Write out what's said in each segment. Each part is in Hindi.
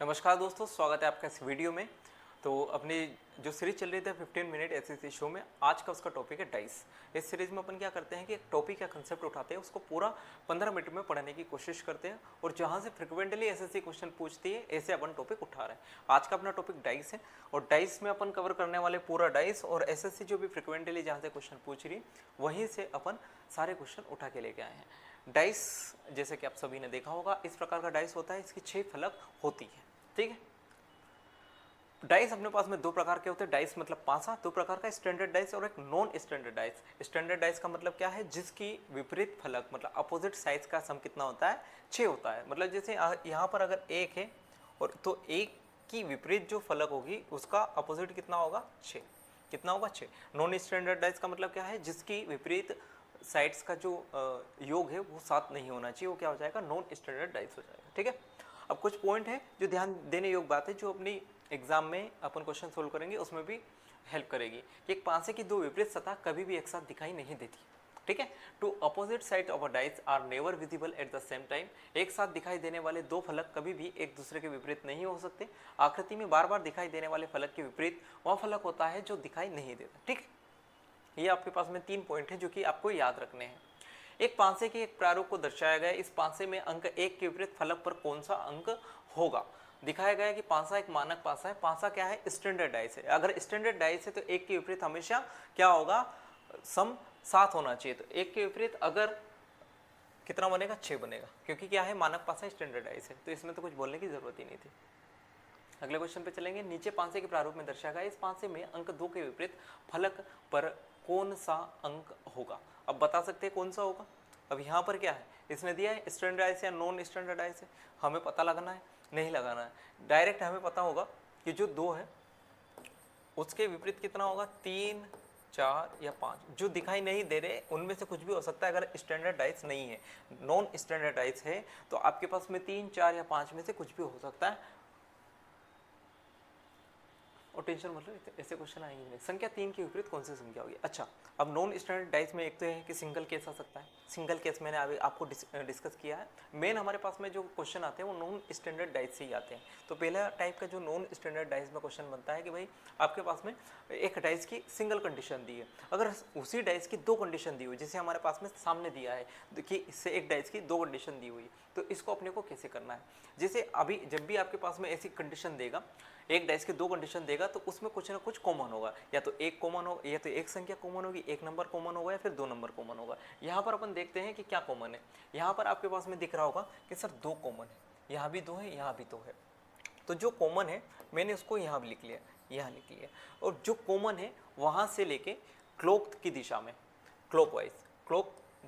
नमस्कार दोस्तों, स्वागत है आपका इस वीडियो में। तो अपनी जो सीरीज चल रही थी 15 मिनट एसएससी शो में, आज का उसका टॉपिक है डाइस। इस सीरीज में अपन क्या करते हैं कि एक टॉपिक या कंसेप्ट उठाते हैं, उसको पूरा 15 मिनट में पढ़ने की कोशिश करते हैं और जहां से फ्रिक्वेंटली एसएससी क्वेश्चन पूछती है ऐसे अपन टॉपिक उठा रहे हैं। आज का अपना टॉपिक डाइस है और डाइस में अपन कवर करने वाले पूरा डाइस और एसएससी जो भी फ्रिक्वेंटली जहाँ से क्वेश्चन पूछ रही वहीं से अपन सारे क्वेश्चन उठा के लेके आए हैं। डाइस जैसे कि आप सभी ने देखा होगा, इस प्रकार का डाइस होता है, इसकी 6 फलक होती है। ठीक है, डाइस अपने पास में दो प्रकार के होते हैं। डाइस मतलब पासा, दो प्रकार का, स्टैंडर्ड डाइस और एक non standard dice. Standard dice का मतलब क्या है, जिसकी विपरीत फलक मतलब अपोजिट साइज का सम कितना होता है, 6 होता है। मतलब जैसे यहाँ पर अगर 1 है और तो 1 की विपरीत जो फलक होगी उसका अपोजिट कितना होगा, 6। कितना होगा, 6। नॉन स्टैंडर्ड डाइस का मतलब क्या है, जिसकी विपरीत साइड्स का जो योग है वो 7 नहीं होना चाहिए, वो क्या हो जाएगा, नॉन स्टैंडर्ड डाइस हो जाएगा। ठीक है, अब कुछ पॉइंट है जो ध्यान देने योग्य बात है, जो अपनी एग्जाम में अपन क्वेश्चन सोल्व करेंगे उसमें भी हेल्प करेगी। एक पासे की दो विपरीत सतह कभी भी एक साथ दिखाई नहीं देती। ठीक है, two opposite side of a dice are never visible at the same time. एक साथ दिखाई देने वाले दो फलक कभी भी एक दूसरे के विपरीत नहीं हो सकते। आकृति में बार बार दिखाई देने वाले फलक के विपरीत वह फलक होता है जो दिखाई नहीं देता। ठीक है, ये आपके पास में 3 पॉइंट है जो कि आपको याद रखने हैं। एक पांसे के एक प्रारूप को दर्शाया गया है। इस पांसे में अंक 1 के विपरीत फलक पर कौन सा अंक होगा। दिखाया गया है कि पांसा एक मानक पासा है। पांसा क्या है, स्टैंडर्ड डाइस है। अगर स्टैंडर्ड डाइस है तो 1 के विपरीत हमेशा क्या होगा, सम 7 होना चाहिए। तो 1 के विपरीत अगर कितना बनेगा, 6 बनेगा, क्योंकि क्या है, मानक पासा स्टैंडर्ड डाइस है। तो इसमें तो कुछ बोलने की जरूरत ही नहीं थी। अगले क्वेश्चन पे चलेंगे। नीचे पांसे के प्रारूप में दर्शाया गया, इस पांसे में अंक 2 के विपरीत फलक पर कौन सा अंक होगा। अब बता सकते हैं कौन सा होगा। अब यहाँ पर क्या है, इसने दिया है स्टैंडर्डाइज या नॉन स्टैंडर्डाइज है, हमें पता लगाना है, नहीं लगाना है। डायरेक्ट हमें पता होगा कि जो 2 है उसके विपरीत कितना होगा, 3, 4 या 5। जो दिखाई नहीं दे रहे उनमें से कुछ भी हो सकता है। अगर स्टैंडर्डाइज नहीं है, नॉन स्टैंडर्डाइज है, तो आपके पास में 3, 4 या 5 में से कुछ भी हो सकता है और टेंशन मतलब ऐसे क्वेश्चन आएंगे नहीं। संख्या 3 के विपरीत कौन सी संख्या होगी। अच्छा, अब नॉन स्टैंडर्ड डाइस में एक तो है कि सिंगल केस आ सकता है। सिंगल केस मैंने अभी आपको डिस्कस किया है। मेन हमारे पास में जो क्वेश्चन आते हैं वो नॉन स्टैंडर्ड डाइस से ही आते हैं। तो पहला टाइप का जो नॉन स्टैंडर्ड डाइस में क्वेश्चन बनता है कि भाई आपके पास में एक डाइस की सिंगल कंडीशन दी है, अगर उसी डाइस की 2 कंडीशन दी हुई, जैसे हमारे पास में सामने दिया है कि इससे एक डाइस की 2 कंडीशन दी हुई, तो इसको अपने को कैसे करना है। जैसे अभी जब भी आपके पास में ऐसी कंडीशन देगा, एक डाइस की 2 कंडीशन देगा, तो उसमें कुछ ना कुछ कॉमन होगा। या तो एक कॉमन होगा, या तो एक संख्या कॉमन होगी, एक नंबर कॉमन होगा, या फिर 2 नंबर कॉमन होगा। यहाँ पर अपन देखते हैं कि क्या कॉमन है। यहाँ पर आपके पास में दिख रहा होगा कि सर 2 कॉमन है, यहाँ भी 2 है, यहाँ भी 2 है। तो जो कॉमन है मैंने उसको यहाँ भी लिख लिया, यहाँ लिख लिया। और जो कॉमन है वहाँ से लेके क्लॉक की दिशा में, क्लॉक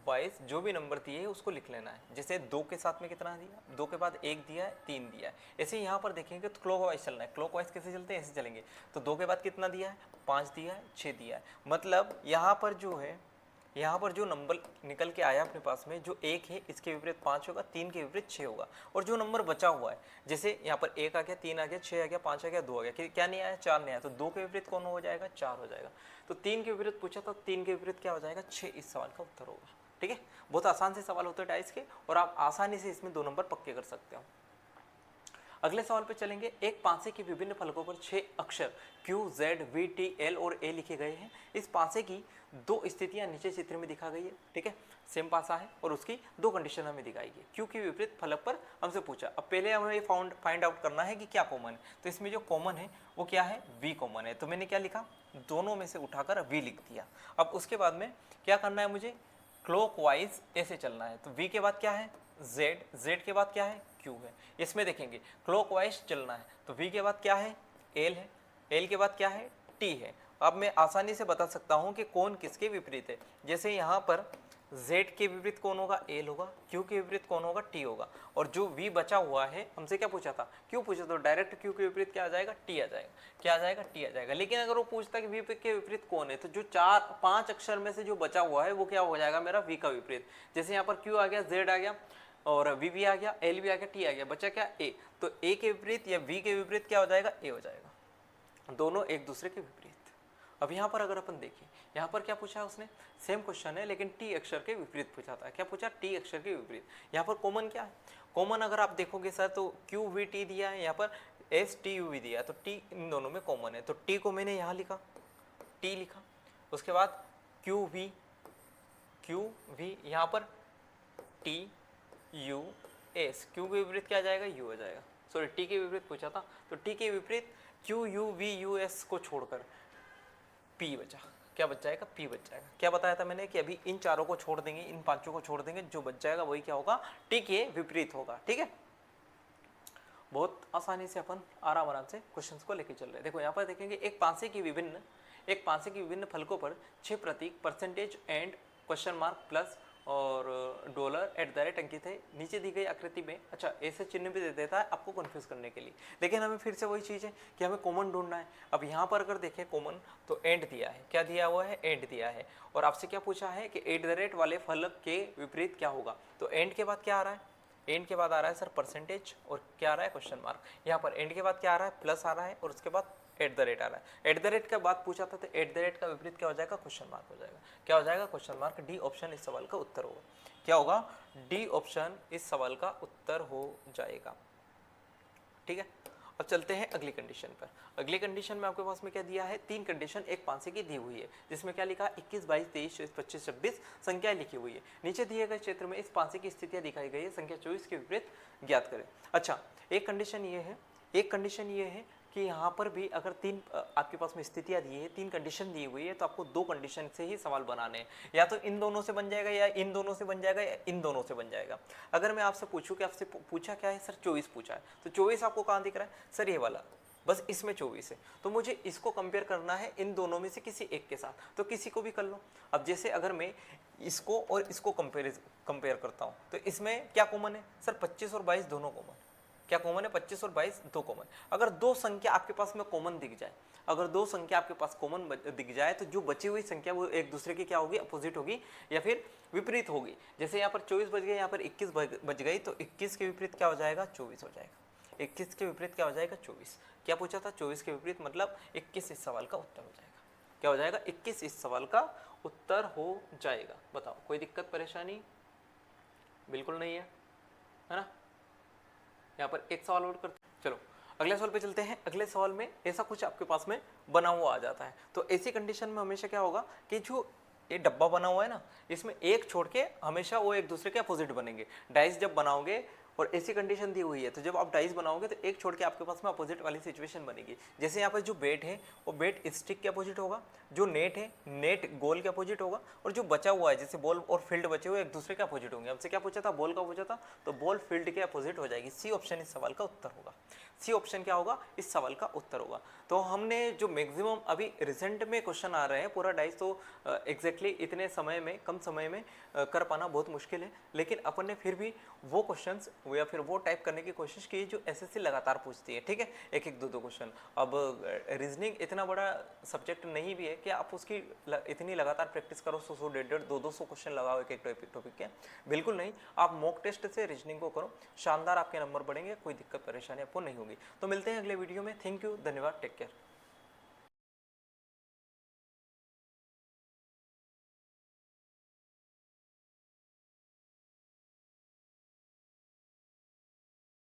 वाइज जो भी नंबर दिए है उसको लिख लेना है। जैसे 2 के साथ में कितना दिया, 2 के बाद 1 दिया है, 3 दिया है। ऐसे यहाँ पर देखेंगे तो क्लॉक वाइज चलना है। क्लॉक वाइज कैसे चलते हैं, ऐसे चलेंगे। तो 2 के बाद कितना दिया है, 5 दिया है, 6 दिया है। मतलब यहाँ पर जो है, यहाँ पर जो नंबर निकल के आया अपने पास में, जो 1 है इसके विपरीत 5 होगा, 3 के विपरीत 6 होगा। और जो नंबर बचा हुआ है, जैसे यहाँ पर 1 आ गया, 3 आ गया, 6 आ गया, 5 आ गया, 2 आ गया, क्या नहीं आया, 4 नहीं आया। तो 2 के विपरीत कौन हो जाएगा, 4 हो जाएगा। तो 3 के विपरीत पूछा था, 3 के विपरीत क्या हो जाएगा, 6 इस सवाल का उत्तर होगा। ठीक है, बहुत आसान से सवाल होते हैं डाइस के और आप आसानी से इसमें 2 नंबर पक्के कर सकते हो। अगले सवाल पे चलेंगे। एक पांसे की विभिन्न फलकों पर 6 अक्षर Q, Z, V, T, L और A लिखे गए हैं। इस पांसे की 2 स्थितियां नीचे चित्र में दिखा गई है। ठीक है, सेम पासा है और उसकी 2 कंडीशन हमें दिखाई गई। Q के विपरीत फलक पर हमसे पूछा। अब पहले हमें ये फाइंड आउट करना है कि क्या कॉमन है। तो इसमें जो कॉमन है वो क्या है, V कॉमन है। तो मैंने क्या लिखा, दोनों में से उठाकर V लिख दिया। अब उसके बाद में क्या करना है, मुझे क्लॉकवाइज ऐसे चलना है। तो V के बाद क्या है, Z के बाद क्या है, Q है। इसमें देखेंगे क्लॉकवाइज चलना है तो V के बाद क्या है, L है, L के बाद क्या है, T है। अब मैं आसानी से बता सकता हूं कि कौन किसके विपरीत है। जैसे यहाँ पर Z के विपरीत कौन होगा, L होगा, Q के विपरीत कौन होगा, T होगा। और जो V बचा हुआ है, हमसे क्या पूछा था, Q पूछा, तो डायरेक्ट Q के विपरीत क्या आ जाएगा, T आ जाएगा। क्या आ जाएगा, T आ जाएगा। लेकिन अगर वो पूछता कि V के विपरीत कौन है, तो जो 4-5 अक्षर में से जो बचा हुआ है वो क्या हो जाएगा, मेरा V का विपरीत। जैसे यहाँ पर Q आ गया, Z आ गया और V भी आ गया, L भी आ गया, T आ गया, बचा क्या, A। तो A के विपरीत या V के विपरीत क्या हो जाएगा, A हो जाएगा। दोनों एक दूसरे के विपरीत। अब यहाँ पर अगर अपन देखें, यहाँ पर क्या पूछा है उसने, सेम क्वेश्चन है लेकिन T अक्षर के विपरीत पूछा था। क्या पूछा, T अक्षर के विपरीत। यहाँ पर कॉमन क्या है, कॉमन अगर आप देखोगे सर तो क्यू वी टी दिया है, यहाँ पर एस टी यू वी दिया है, तो टी इन दोनों में कॉमन है, तो टी को मैंने यहाँ लिखा, टी लिखा। उसके बाद क्यू वी यहाँ पर टी यू एस, क्यू के विपरीत क्या आ जाएगा, यू आ जाएगा। सॉरी टी के विपरीत पूछा था, तो टी के विपरीत Q U V U S को छोड़कर पी बचा, क्या बच जाएगा, पी बच जाएगा। क्या बताया था मैंने कि अभी इन चारों को छोड़ देंगे, इन पांचों को छोड़ देंगे, जो बच जाएगा वही क्या होगा, टी के विपरीत होगा। ठीक है, बहुत आसानी से अपन आराम से क्वेश्चंस को लेके चल रहे हैं। देखो यहाँ पर देखेंगे एक पांसे की विभिन्न फलकों पर 6 प्रतीक percentage and question mark plus और डॉलर एट द रेट अंकित है नीचे दी गई आकृति में। अच्छा, ऐसे चिन्ह भी दे देता है आपको कंफ्यूज करने के लिए, लेकिन हमें फिर से वही चीज़ है कि हमें कॉमन ढूंढना है। अब यहाँ पर अगर देखें कॉमन, तो एंड दिया है, क्या दिया हुआ है, एंड दिया है, और आपसे क्या पूछा है कि एट द रेट वाले फलक के विपरीत क्या होगा, तो एंड के बाद क्या आ रहा है, एंड के बाद आ रहा है सर परसेंटेज, और क्या आ रहा है, क्वेश्चन मार्क। यहाँ पर एंड के बाद क्या आ रहा है, प्लस आ रहा है, और उसके बाद एट द रेट आ रहा है। एट द रेट का बात पूछा था, तो एट द रेट का विपरीत क्या हो जाएगा, क्वेश्चन मार्क हो जाएगा। क्या हो जाएगा, क्वेश्चन मार्क। डी ऑप्शन इस सवाल का उत्तर होगा। क्या होगा, डी ऑप्शन इस सवाल का उत्तर हो जाएगा। ठीक है, अब चलते हैं अगली कंडीशन पर। अगली कंडीशन में आपके पास में क्या दिया है, 3 कंडीशन एक पांसे की दी हुई है, जिसमें क्या लिखा, 21, 22, 23, 24, 25, 26 संख्याएं लिखी हुई है। नीचे दिए गए क्षेत्र में इस पांसे की स्थितियां दिखाई गई है, संख्या 24 के विपरीत ज्ञात करें। अच्छा, एक कंडीशन ये है कि यहाँ पर भी अगर 3 आपके पास में स्थितियाँ दी है, 3 कंडीशन दी हुई है, तो आपको 2 कंडीशन से ही सवाल बनाने हैं, या तो इन दोनों से बन जाएगा, या इन दोनों से बन जाएगा, या इन दोनों से बन जाएगा। अगर मैं आपसे पूछूं कि आपसे पूछा क्या है सर, 24 पूछा है, तो 24 आपको कहाँ दिख रहा है सर, ये वाला, बस इसमें 24 है, तो मुझे इसको कंपेयर करना है इन दोनों में से किसी एक के साथ, तो किसी को भी कर लो। अब जैसे अगर मैं इसको और इसको कंपेयर करता हूँ, तो इसमें क्या कॉमन है सर, 25 और 22 दोनों कॉमन। क्या कॉमन है, 25 और 22 दो कॉमन। अगर 2 संख्या आपके पास में कॉमन दिख जाए, अगर 2 संख्या आपके पास कॉमन दिख जाए, तो जो बची हुई संख्या वो एक दूसरे की क्या होगी, अपोजिट होगी या फिर विपरीत होगी। जैसे यहाँ पर 24 बच गए, यहाँ पर 21 बच गई, तो 21 के विपरीत क्या हो जाएगा, 24 हो जाएगा। 21 के विपरीत क्या हो जाएगा, 24। क्या पूछा था, 24 के विपरीत, मतलब 21 इस सवाल का उत्तर हो जाएगा। क्या हो जाएगा, 21 इस सवाल का उत्तर हो जाएगा। बताओ, कोई दिक्कत परेशानी, बिल्कुल नहीं है ना। यहाँ पर एक सवाल और करते, चलो अगले सवाल पे चलते हैं। अगले सवाल में ऐसा कुछ आपके पास में बना हुआ आ जाता है, तो ऐसी कंडीशन में हमेशा क्या होगा कि जो ये डब्बा बना हुआ है ना, इसमें एक छोड़ के हमेशा वो एक दूसरे के अपोजिट बनेंगे। डाइस जब बनाओगे और ऐसी कंडीशन दी हुई है, तो जब आप डाइस बनाओगे तो एक छोड़ के आपके पास में अपोजिट वाली सिचुएशन बनेगी। जैसे यहाँ पर जो बेट है वो बेट स्टिक के अपोजिट होगा, जो नेट है नेट गोल के अपोजिट होगा, और जो बचा हुआ है जैसे बॉल और फील्ड बचे हुए एक दूसरे के अपोजिट होंगे। हमसे क्या पूछा था, बॉल का पूछा था, तो बॉल फील्ड के अपोजिट हो जाएगी। सी ऑप्शन इस सवाल का उत्तर होगा। सी ऑप्शन क्या होगा, इस सवाल का उत्तर होगा। तो हमने जो मैक्सिमम अभी रिसेंट में क्वेश्चन आ रहे हैं, पूरा डाइस तो एग्जैक्टली इतने समय में, कम समय में कर पाना बहुत मुश्किल है, लेकिन अपन ने फिर भी वो क्वेश्चंस या फिर वो टाइप करने की कोशिश की जो एसएससी लगातार पूछती है। ठीक है, एक एक दो दो क्वेश्चन। अब रीजनिंग इतना बड़ा सब्जेक्ट नहीं भी है कि आप उसकी इतनी लगातार प्रैक्टिस करो, 100 150 200 क्वेश्चन लगाओ एक एक टॉपिक के, बिल्कुल नहीं। आप मॉक टेस्ट से रीजनिंग को करो, शानदार आपके नंबर बढ़ेंगे, कोई दिक्कत परेशानी आपको नहीं होगी। तो मिलते हैं अगले वीडियो में। थैंक यू, धन्यवाद, टेक केयर।